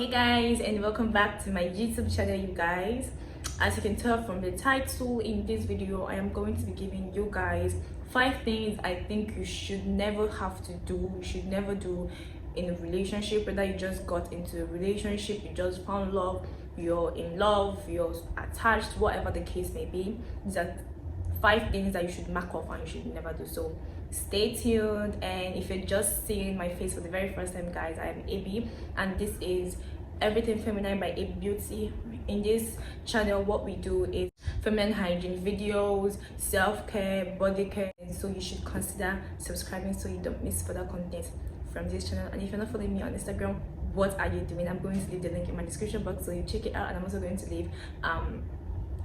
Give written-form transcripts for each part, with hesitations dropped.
Hey guys, and welcome back to my YouTube channel, you guys. As you can tell from the title, in this video I am going to be giving you guys 5 things I think you should never have to do, you should never do in a relationship. Whether you just got into a relationship, you just found love, you're in love, you're attached, whatever the case may be, these are 5 things that you should mark off and you should never do. So stay tuned. And if you're just seeing my face for the very first time, guys, I am AB and this is Everything Feminine by AB Beauty. In this channel, what we do is feminine hygiene videos, self-care, body care, and so you should consider subscribing so you don't miss further content from this channel. And if you're not following me on Instagram, what are you doing? I'm going to leave the link in my description box so you check it out, and I'm also going to leave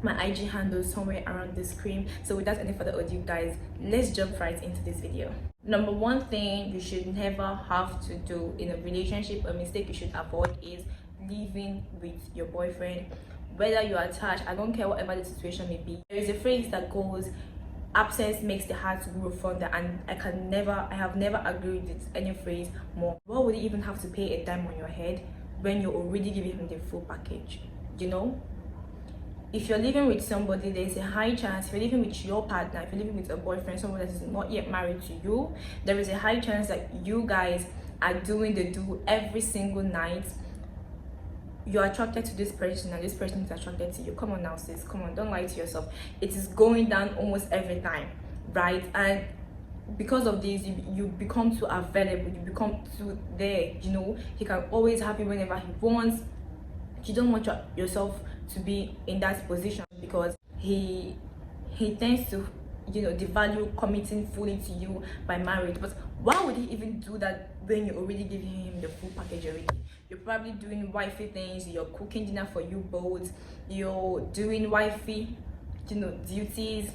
my IG handle somewhere around the screen. So without any further ado, guys, let's jump right into this video. Number 1 thing you should never have to do in a relationship, a mistake you should avoid, is living with your boyfriend. Whether you're attached, I don't care, whatever the situation may be. There is a phrase that goes, absence makes the heart grow fonder, and I have never agreed with any phrase more. Why would you even have to pay a dime on your head when you're already giving him the full package? You know, if you're living with somebody, there's a high chance, if you're living with your partner, if you're living with a boyfriend, someone that is not yet married to you, there is a high chance that you guys are doing the do every single night. You're attracted to this person and this person is attracted to you. Come on now, sis, come on, don't lie to yourself. It is going down almost every time, right? And because of this, you become too available, you become too there. You know, he can always have you whenever he wants. You don't want yourself to be in that position, because he tends to, you know, devalue committing fully to you by marriage. But why would he even do that when you're already giving him the full package already? You're probably doing wifey things, you're cooking dinner for you both, you're doing wifey, you know, duties,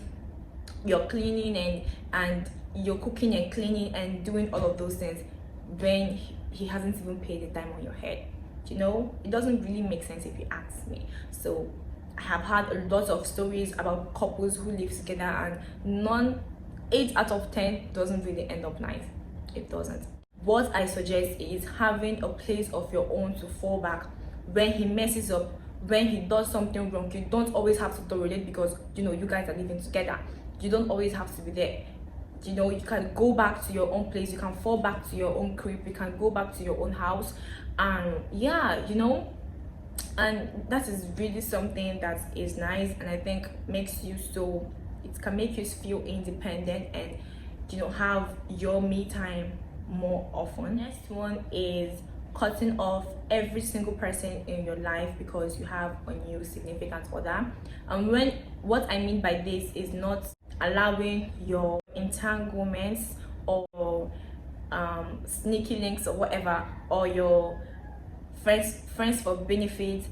you're cleaning and you're cooking and cleaning and doing all of those things when he hasn't even paid the dime on your head. You know, it doesn't really make sense if you ask me. So I have had a lot of stories about couples who live together and 8 out of 10 doesn't really end up nice. It doesn't. What I suggest is having a place of your own to fall back when he messes up, when he does something wrong. You don't always have to tolerate, because you know you guys are living together. You don't always have to be there. You know, you can go back to your own place, you can fall back to your own crib, you can go back to your own house, and yeah, you know, and that is really something that is nice, and I think makes you so, it can make you feel independent and, you know, have your me time more often. Next one is cutting off every single person in your life because you have a new significant other. And what I mean by this is not allowing your entanglements or sneaky links or whatever, or your friends for benefit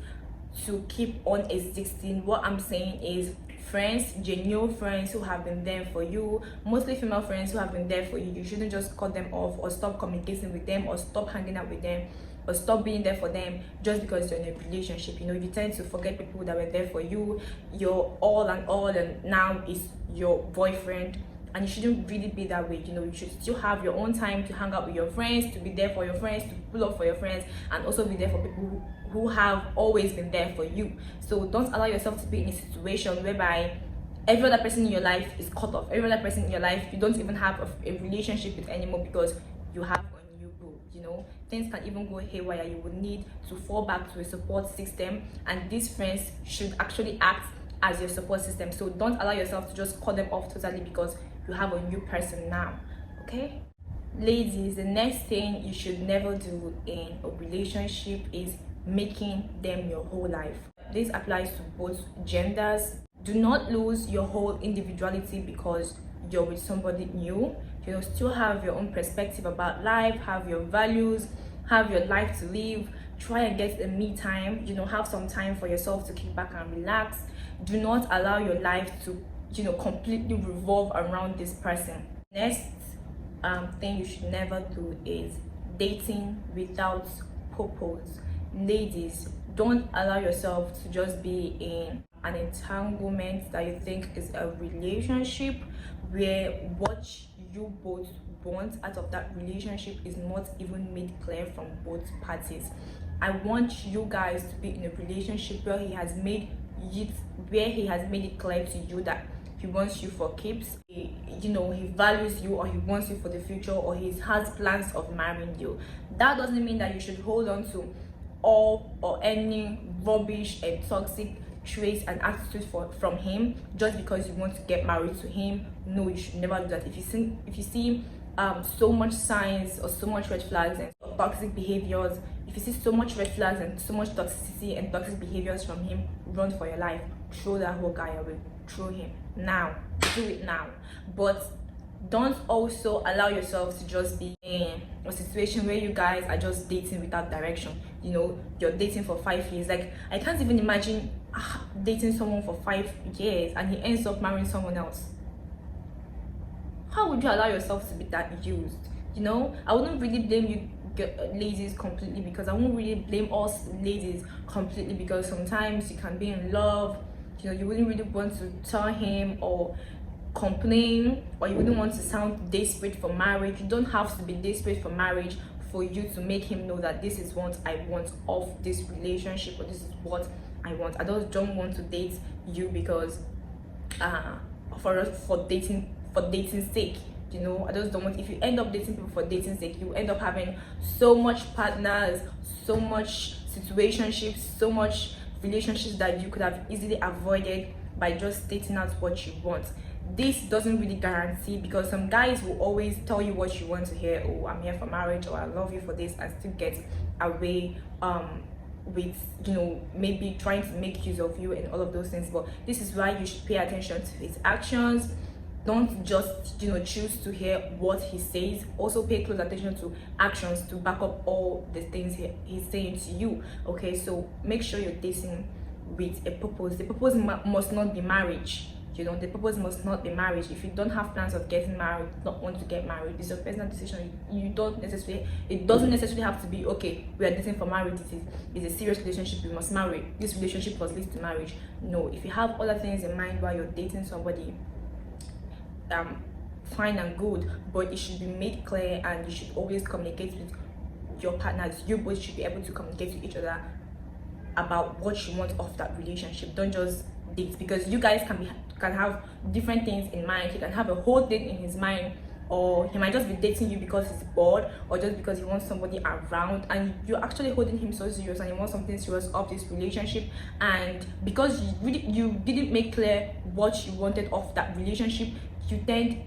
to keep on existing. What I'm saying is friends, genuine friends who have been there for you, mostly female friends who have been there for you. You shouldn't just cut them off or stop communicating with them or stop hanging out with them or stop being there for them just because you're in a relationship. You know, you tend to forget people that were there for you, your all, and now is your boyfriend. And you shouldn't really be that way. You know, you should still have your own time to hang out with your friends, to be there for your friends, to pull up for your friends, and also be there for people who have always been there for you. So don't allow yourself to be in a situation whereby every other person in your life is cut off. Every other person in your life you don't even have a relationship with anymore because you have a new boo. You know, things can even go haywire. You would need to fall back to a support system, and these friends should actually act as your support system. So don't allow yourself to just cut them off totally because you have a new person now. Okay, ladies, the next thing you should never do in a relationship is making them your whole life. This applies to both genders. Do not lose your whole individuality because you're with somebody new. You know, still have your own perspective about life, have your values, have your life to live. Try and get a me time. You know, have some time for yourself to kick back and relax. Do not allow your life to, you know, completely revolve around this person. Next thing you should never do is dating without purpose. Ladies, don't allow yourself to just be in an entanglement that you think is a relationship where what you both want out of that relationship is not even made clear from both parties. I want you guys to be in a relationship where he has made it clear to you that he wants you for keeps. He values you, or he wants you for the future, or he has plans of marrying you. That doesn't mean that you should hold on to all or any rubbish and toxic traits and attitudes from him just because you want to get married to him. No, you should never do that. If you see so much signs or so much red flags and toxic behaviors, if you see so much red flags and so much toxicity and toxic behaviors from him, run for your life. Throw that whole guy away. Throw him now. Do it now. But don't also allow yourself to just be in a situation where you guys are just dating without direction. You're dating for 5 years. Like, I can't even imagine dating someone for 5 years and he ends up marrying someone else. How would you allow yourself to be that used? I wouldn't really blame you ladies completely, because I won't really blame us ladies completely, because sometimes you can be in love, you wouldn't really want to tell him or complain, or you wouldn't want to sound desperate for marriage. You don't have to be desperate for marriage for you to make him know that this is what I want of this relationship, or this is what I want. I just don't want to date you because for dating sake. I just don't want. If you end up dating people for dating sake, you end up having so much partners, so much situationships, so much relationships that you could have easily avoided by just stating out what you want. This doesn't really guarantee, because some guys will always tell you what you want to hear. Oh, I'm here for marriage, or I love you for this, and still get away with maybe trying to make use of you and all of those things. But this is why you should pay attention to his actions. Don't just choose to hear what he says. Also pay close attention to actions to back up all the things he's saying to you. Okay, so make sure you're dating with a purpose. The purpose must not be marriage. The purpose must not be marriage. If you don't have plans of getting married, not want to get married, it's your personal decision. It doesn't necessarily have to be, okay, we are dating for marriage, it's a serious relationship, we must marry, this relationship must lead to marriage. No, if you have other things in mind while you're dating somebody, fine and good, but it should be made clear, and you should always communicate with your partners. You both should be able to communicate with each other about what you want of that relationship. Don't just date, because you guys can have different things in mind. He can have a whole thing in his mind, or he might just be dating you because he's bored, or just because he wants somebody around, and you're actually holding him so serious and you want something serious of this relationship, and because you didn't make clear what you wanted of that relationship, you tend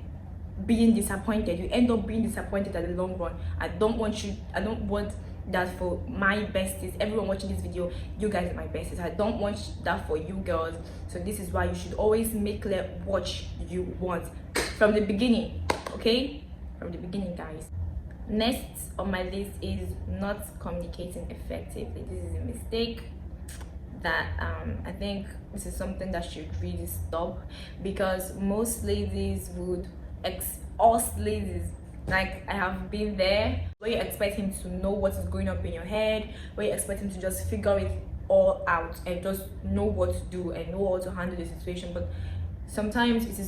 being disappointed. You end up being disappointed at the long run. I don't want that for my besties. Everyone watching this video, you guys are my besties. I don't want that for you girls. So this is why you should always make clear what you want from the beginning. Okay, from the beginning, guys. Next on my list is not communicating effectively. This is a mistake that I think this is something that should really stop, because most ladies would us ladies, like, I have been there, where you expect him to know what is going up in your head, where you expect him to just figure it all out and just know what to do and know how to handle the situation. But sometimes it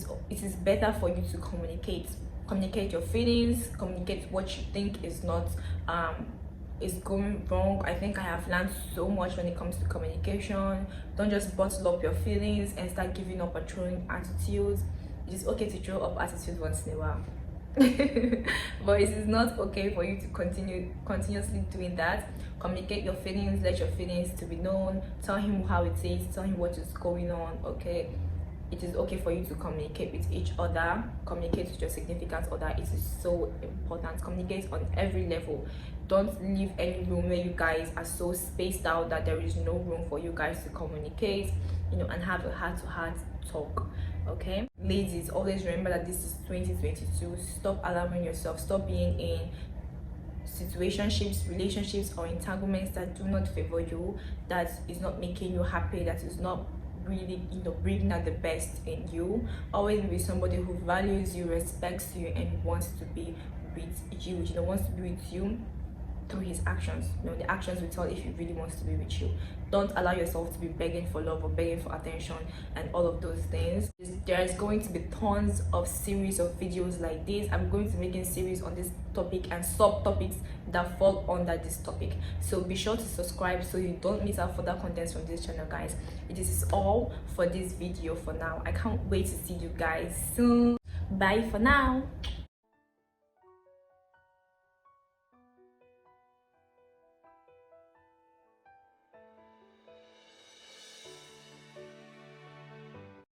is better for you to communicate your feelings, communicate what you think is not is going wrong. I think I have learned so much when it comes to communication. Don't just bottle up your feelings and start giving up or throwing attitudes. It is okay to throw up attitudes once in a while, but it is not okay for you to continuously doing that. Communicate your feelings, let your feelings to be known, tell him how it is, tell him what is going on. Okay, it is okay for you to communicate with each other, communicate with your significant other. It is so important. Communicate on every level. Don't leave any room where you guys are so spaced out that there is no room for you guys to communicate, and have a heart-to-heart talk. Okay, ladies, always remember that this is 2022. Stop allowing yourself, stop being in situationships, relationships, or entanglements that do not favor you, that is not making you happy, that is not really bringing out the best in you. Always be with somebody who values you, respects you, and wants to be with you, wants to be with you through his actions. You know, the actions will tell if he really wants to be with you. Don't allow yourself to be begging for love or begging for attention and all of those things. There's going to be tons of series of videos like this. I'm going to make a series on this topic and subtopics that fall under this topic, so be sure to subscribe so you don't miss out further content from this channel, guys. It is all for this video for now. I can't wait to see you guys soon. Bye for now.